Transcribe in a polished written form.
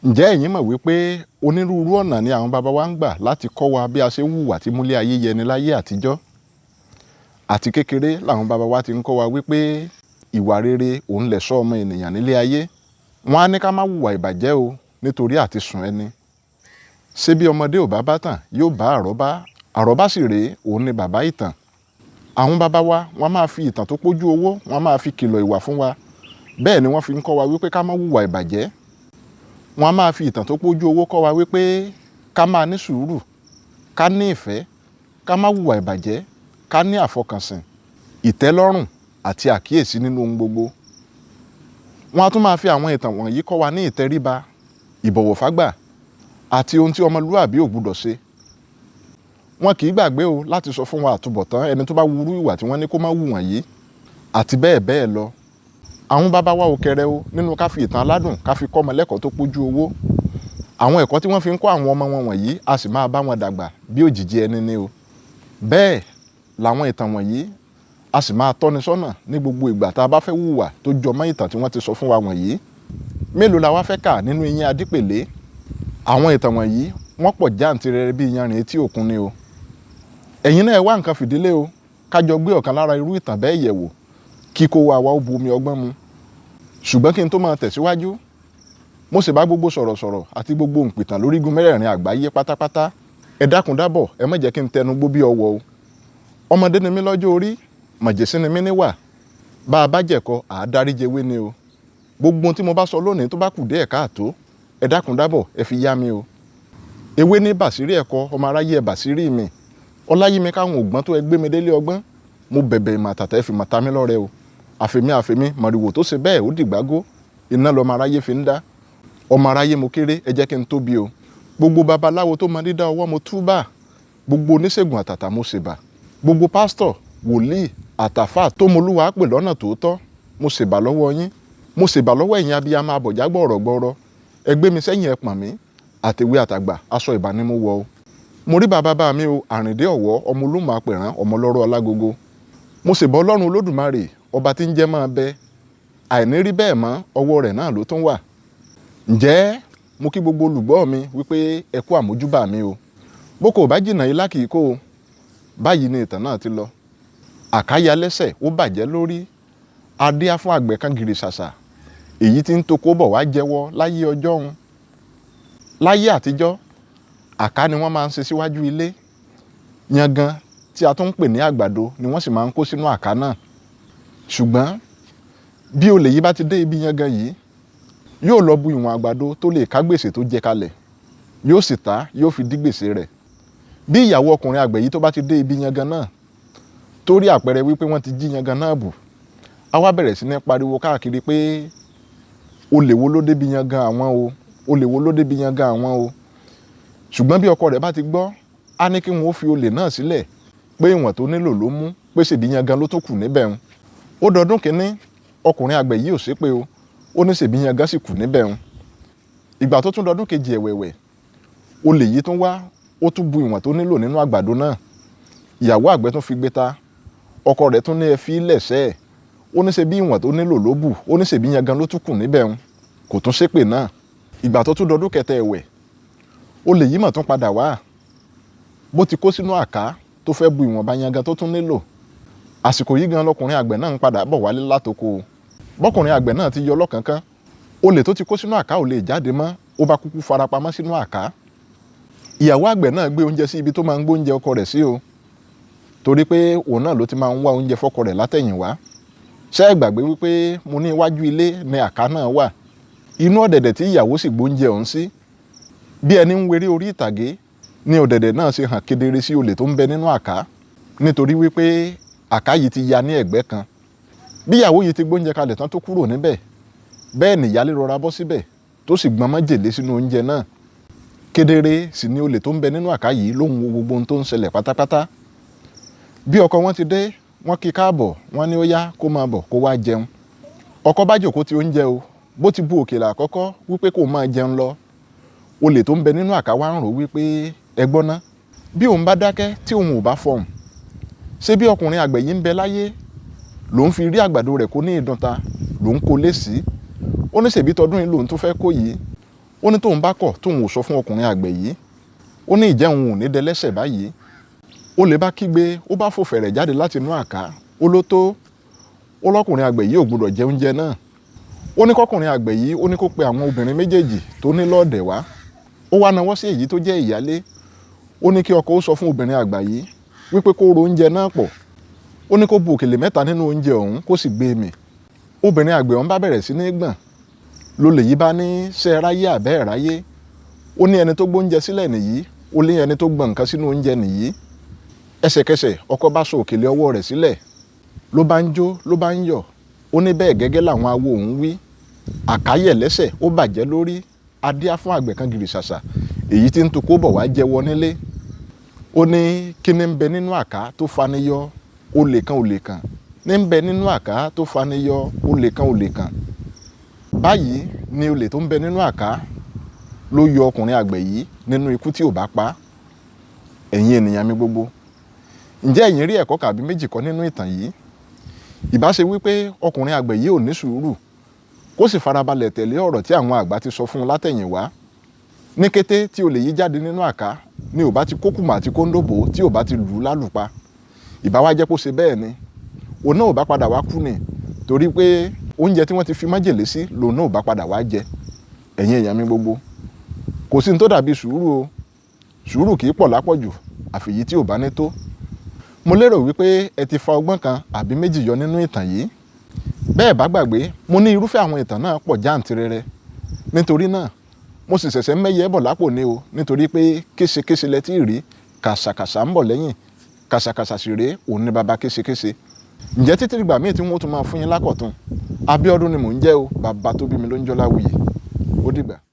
Ǹjẹ́ ẹ̀yin mọ̀ wípé onírúurú ọ̀nà ni àwọn baba wa ń gbà láti kọ́ wa bí a ṣe ń hùwà tí múlé ayé yẹni láyé àtijọ́. Àti kékeré làwọn baba wa ti ń kọ́ wa wípé ìwà rere òun lẹ̀ṣọ́ ọmọ ènìyàn nílé ayé. Wọ́n á ní ká má hùwà ìbàjẹ́ o nítorí àti sùn ẹni. Ṣé bí ọmọdé ò bá bá tàn yóò bá àrọ́bá, àrọ́bá sì rèé òun ni bàbá ìtàn. Àwọn baba wa wọ́n máa fi ìtàn tó pójú owó wọ́n máa fi kìlọ̀ ìwà fún wa. Bẹ́ẹ̀ ni wọ́n fi ń kọ́ wa wípé ká má hùwà ìbàjẹ́. Wọ́n á máa fi ìtàn tó pójú owó kọ́ wa wípé ká máa ní sùúrù, ká ní ìfẹ́, ká má hùwà ìbàjẹ́, ká ní àfọkànsìn, ìtẹ́lọ́rùn àti àkíyèsí nínú ohun gbogbo. Wọ́n á tún máa fi àwọn ìtàn wọ̀nyí kọ́ wa ní ìtẹríba, ìbọ̀wọ̀ fágbà àti ohun tí ọmọlúwàbí ò gbúdọ̀ ṣe. Wọn kì í gbàgbé o láti sọ fún wa àtúbọ̀tán ẹni tó bá wúrú ìwà tí wọ́n ní kó má hù wọ̀nyí àti bẹ́ẹ̀ bẹ́ẹ̀ lọ. Àwọn baba wa ò kéré o nínú ká fi ìtàn aládùn ká fi kọ́ ọmọ lẹ́kọ̀ọ́ tó pójú owó. Àwọn ẹ̀kọ́ tí wọ́n fi ń kọ́ àwọn ọmọ wọn wọ̀nyí a sì máa bá wọn dàgbà bí òjìji ẹni ní o. Bẹ́ẹ̀ làwọn ìtàn wọ̀nyí a sì máa tọ́ni sọ́nà ní gbogbo ìgbà tá a bá fẹ́ hùwà tó jọmọ́ ìtàn tí wọ́n ti sọ fún wa wọ̀nyí. Mélòó la wá fẹ́ kà nínú eyín adípèlé? Àwọn ìtàn wọ̀nyí wọ́n pọ̀ jáǹtirẹrẹ bí iyanrìn etí òkun ni o. Ẹ̀yin náà ẹ wá nǹkan fìdílé o, ká jọ gbé ọ̀kan lára irú ìtàn bẹ́ẹ̀ yẹ̀ wò kíkó wa ó bu omi ọgbọ́n mu. Ṣùgbọ́n kí n tó máa tẹ̀síwájú, mo sì bá gbogbo sọ̀rọ̀sọ̀rọ̀ àti gbogbo òǹpìtàn lórígun mẹ́rẹ̀ẹ̀rin àgbáyé pátápátá. Ẹ dákun dábọ̀ ẹ má jẹ́ kí n tẹnu gbó bí ọwọ́ o. Ọmọdé ni mí lọ́jọ́ orí, màjèsín ni mí níwà. Bá a bá jẹ̀kọ àádáríjewé ni o. Gbogbo ohun tí mo bá sọ lónìí tó bá kù díẹ̀ káàtó, ẹ dákun dábọ̀ ẹ fi yá mi o. Ewé ní bàṣírí ẹ̀kọ́ ọmọ aráyé ẹ bàṣírí mi. Ọláyími káwọn ògbọ́n tó ẹ gbé mi délé ọgbọ́n. Mo bẹ̀bẹ̀ ìmọ̀ àtàtà ẹ fi mọ̀ ta mí lọ́rẹ o. Àfèmí mọ̀rìwò tó ṣe bẹ́ẹ̀ ó dìgbágó, iná lọmọ aráyé fi ń dá. Ọmọ aráyé mo kéré ẹ jẹ́ kí n tóbi o. Gbogbo babaláwo tó mọ dídá ọwọ́ mo túbà. Gbogbo oníṣègùn àtàtà mo ṣèbà. Gbogbo pásítọ̀, wòlíì, àtàfà tó molúwa pè lọ́nà tòótọ́ mo ṣèbà lọ́wọ́ yín. Mo ṣèbà lọ́wọ́ ẹ̀yin abiyamọ abọ̀já gbọ̀rọ̀gbọ̀rọ̀. Ẹ gbé mi sẹ́yìn ẹ pọ̀n mí. Àtèwe àtàgbà aṣọ ìbà ni mo wọ̀ o. Mo rí bàbá mi o, àrìndé ọ̀wọ́ ọmọ olómọ apẹ̀rán ọmọ lọ́rọ̀ alágogo. Mo ṣèbà Ọlọ́run Olódùmarè ọba tí ń jẹ́ máa bẹ, àìní rí bẹ́ẹ̀ mọ́ ọwọ́ rẹ̀ náà ló tún wà. Ǹjẹ́ mo kí gbogbo olùgbọ́ mi wípé ẹ kú àmójúbà mi o. Bó kò bá jìnnà ilá kìí kó o. Báyìí ni ìtàn náà ti lọ. Àkáyà lẹ́sẹ̀ ó bàjẹ́ lórí. Adé á fún àgbẹ̀ kan gìrì ṣàṣà. Èyí tí ń toko bọ̀ wá jẹ́wọ́ láyé ọjọ́ òun. Láyé àtijọ́, àká ni wọ́n máa ń ṣe síwájú ilé. Yangan tí a tún ń pè ní àgbàdo ni wọ́n sì máa ń kó sínú àká náà. Ṣùgbọ́n bí olè yìí bá ti dé ibi yangan yìí, yóò lọ bu ìwọ̀n àgbàdo tó lè ká gbèsè tó jẹ kalẹ̀, yóò sì ta yóò fi dí gbèsè rẹ̀. Bí ìyàwó ọkùnrin àgbẹ̀ yìí tó bá ti dé ibi yangan náà, tó rí àpẹẹrẹ wípé wọ́n ti jí yangan náà bù, á wá bẹ̀rẹ̀ sí ní pariwo káàkiri pé olè wo ló débi yangan àwọn o, olè wo ló débi yangan àwọn o. Ṣùgbọ́n bí ọkọ rẹ̀ bá ti gbọ́, á ní kí wọn ó fi olè náà sílẹ̀, pé ìwọ̀n tó nílò ló mú, pé ṣèbí yangan ló tó kù níbẹ̀ ń. Ó dọdún kínní ọkùnrin àgbẹ̀ yìí ò ṣépè o, ó ní ṣèbí yangan sì kù níbẹ̀ ń. Ìgbà tó tún dọdún kejì ẹ̀wẹ̀wẹ̀, olè yìí tún wá, ó tún bu ìwọ̀n tó nílò nínú àgbàdo náà. Ìyàwó àgbẹ̀ tún fi gbé ta, ọkọ rẹ̀ tún ní ẹ fi lẹ̀ṣẹ̀, ó ní ṣèbí ìwọ̀n tó nílò ló bù, ó ní ṣèbí yangan ló tún kù níbẹ̀ ń. Kò tún ṣépè náà. Ìgbà tó tún dọdún kẹta ẹ̀wẹ̀, olè yìí mà tún padà wá. Bó ti kó sínú àká tó fẹ́ bu ìwọ̀nba yangan tó tún nílò. Àsìkò yìí gan lọkùnrin àgbẹ̀ náà ń padà bọ̀ wálé látoko. Bọ́kùnrin àgbẹ̀ náà ti yọ lọ́kànkán. Olè tó ti kó sínú àká ò lè jáde mọ́, ó bá kúkú farapamọ́ sínú àká. Ìyàwó àgbẹ̀ náà gbé oúnjẹ sí ibi tó máa ń gbóúnjẹ ọkọ rẹ̀ sí o. Torí pé òun náà ló ti máa ń wá oúnjẹ fọ́kọ rẹ̀ látẹ̀yìnwá. Ṣé ẹ gbàgbé wípé mo ní iwájú ilé ni àká náà wà. Inú ọ̀dẹ̀dẹ̀ tí ìyàwó sì gbóúnjẹ ọ̀hún sí. Bí ẹni ń weré orí ìtàgé ni ọ̀dẹ̀dẹ̀ náà ṣe hàn kedere sí olè tó ń bẹ nínú àká. Nítorí wípé àká yìí ti ya ní ẹ̀gbẹ́ kan. Bí ìyàwó yìí ti gbóúnjẹ kalẹ̀ tán tó kúrò níbẹ̀, bẹ́ẹ̀ ni ìyálé rọra bọ́ síbẹ̀ tó sì gbọ́n májèlé sínú oúnjẹ náà. Kedere sì ni olè tó ń bẹ nínú àká yìí ló ń wo gbogbo ohun tó ń ṣẹlẹ̀ pátápátá. Bí ọkọ wọn ti dé, wọ́n kí káàbọ̀, wọ́n ní ó yá kó máa bọ̀ kó wá jẹun. Ọkọ bá jókòó ti oúnjẹ o, bó ti bu òkèlè àkọ́kọ́ wípé kó máa jẹun lọ. Olè tó ń bẹ nínú àká wá ń rò wípé ẹ gbọ́ ná, bí òun bá dákẹ́ tí òun ò bá fọhùn, ṣé bí ọkùnrin àgbẹ̀ yìí ń bẹ láyé lòun fi rí àgbàdo rẹ̀ kó ní ìdúnta lòun kó lé sí. Ó ní ṣèbí tọdún yìí lòun tó fẹ́ kó yìí. ó ní tóun bá kọ̀ tóun ò sọ fún ọkùnrin àgbẹ̀ yìí, ó ní ìjẹ́ òun ò ní dẹlẹ́ṣẹ̀ báyìí. Olè bá kígbe, ó bá fò fẹ̀rẹ̀ jáde láti inú àká, ó ló tó, ó lọ́kùnrin àgbẹ̀ yìí ò gbọdọ̀ jẹ oúnjẹ náà. Ó ní kọ́kùnrin àgbẹ̀ yìí, ó ní kó pe àwọn obìnrin méjèèjì tó ní lọ́ọ̀dẹ̀ wá. Ó wá nawọ́ sí èyí tó jẹ́ ìyálé, ó ní kí ọkọ ó sọ fún obìnrin àgbà yìí wípé kó ro oúnjẹ náà pọ̀, ó ní kó bu òkèlè 3 nínú oúnjẹ ọ̀hún kó sì gbé mì. Obìnrin àgbẹ̀ ọ̀hún bá bẹ̀rẹ̀ sí ní gbọ̀n. Lolè yìí bá ní ṣé ẹ ráyé àbẹ́ ẹ̀ ráyé, ó ní ẹni tó gbóúnjẹ sílẹ̀ nìyí, ó ní ẹni tó gbọ̀n nǹkan sínú oúnjẹ nìyí. Ẹsẹ̀kẹsẹ̀ ọkọ bá so òkèlè ọwọ́ rẹ̀ sílẹ̀, ló bá ń jó, ló bá ń yọ̀. Ó ní bẹ́ẹ̀ gẹ́gẹ́ làwọn awo òun wí, àkáyẹ̀ lẹ́sẹ̀ ó bàjẹ́ lórí, adíá fún àgbẹ̀ kan gìrì ṣàṣà èyí tí ń tukó bọ̀ wá jẹ́wọ́ nílé. Ó ní kí ni ń bẹ nínú àká tó faniyọ, olè kan olè kan, ní ń bẹ nínú àká tó faniyọ, olè kan olè kan. Báyìí ni olè tó ń bẹ nínú àká ló yọ ọkùnrin àgbẹ̀ yìí nínú ikú tí ò bá pa. Ẹ̀yin ènìyàn mi gbogbo, ǹjẹ́ ẹ̀yin rí ẹ̀kọ́ kàbí méjì kọ́ nínú ìtàn yìí? Ìbá ṣe wípé ọkùnrin àgbẹ̀ yìí ò ní sùúrù kó sì farabalẹ̀ tẹ̀lé ọ̀rọ̀ tí àwọn àgbà ti sọ fún un látẹ̀yìnwá. Ní kété tí olè yìí jáde nínú àká ni ò bá ti kókùmà àti kóńdòbò tí ò bá ti lù ú lálùpa. Ìbá wá jẹ́ kó ṣe bẹ́ẹ̀ ni, òun náà ò bá padà wá kú ni, torí pé oúnjẹ tí wọ́n ti fi májèlé sí lòun náà ò bá padà wá jẹ. Ẹ̀yin èèyàn mi gbogbo, kò sí ní tó dàbí sùúrù o. Sùúrù kì í pọ̀ lápọ̀jù àfìyí tí ò bá ní tó. Mo lérò wípé ẹ ti fa ọgbọ́n kan àbí méjì yọ nínú ìtàn yìí. Bẹ́ẹ̀ bá gbàgbé, mo ní irúfẹ́ àwọn ìtàn náà pọ̀ jáǹtirẹrẹ. Nítorí náà, mo sì ṣẹ̀ṣẹ̀ mẹ́yẹ bọ̀ lápò ni o, nítorí pé kéṣekéṣe lẹ tí ì rí, kàṣàkàṣà ń bọ̀ lẹ́yìn, kàṣàkàṣà sì rèé, òun ni baba kéṣekéṣe. Ǹjẹ́ títí ìgbà míì tí wọ́n tún máa fún yín lákọ̀tun, Abíọ́dún ni mò ń jẹ́ o, bàbá tó bí mi ló ń jẹ́ Ọláwuyì. Ó dìgbà.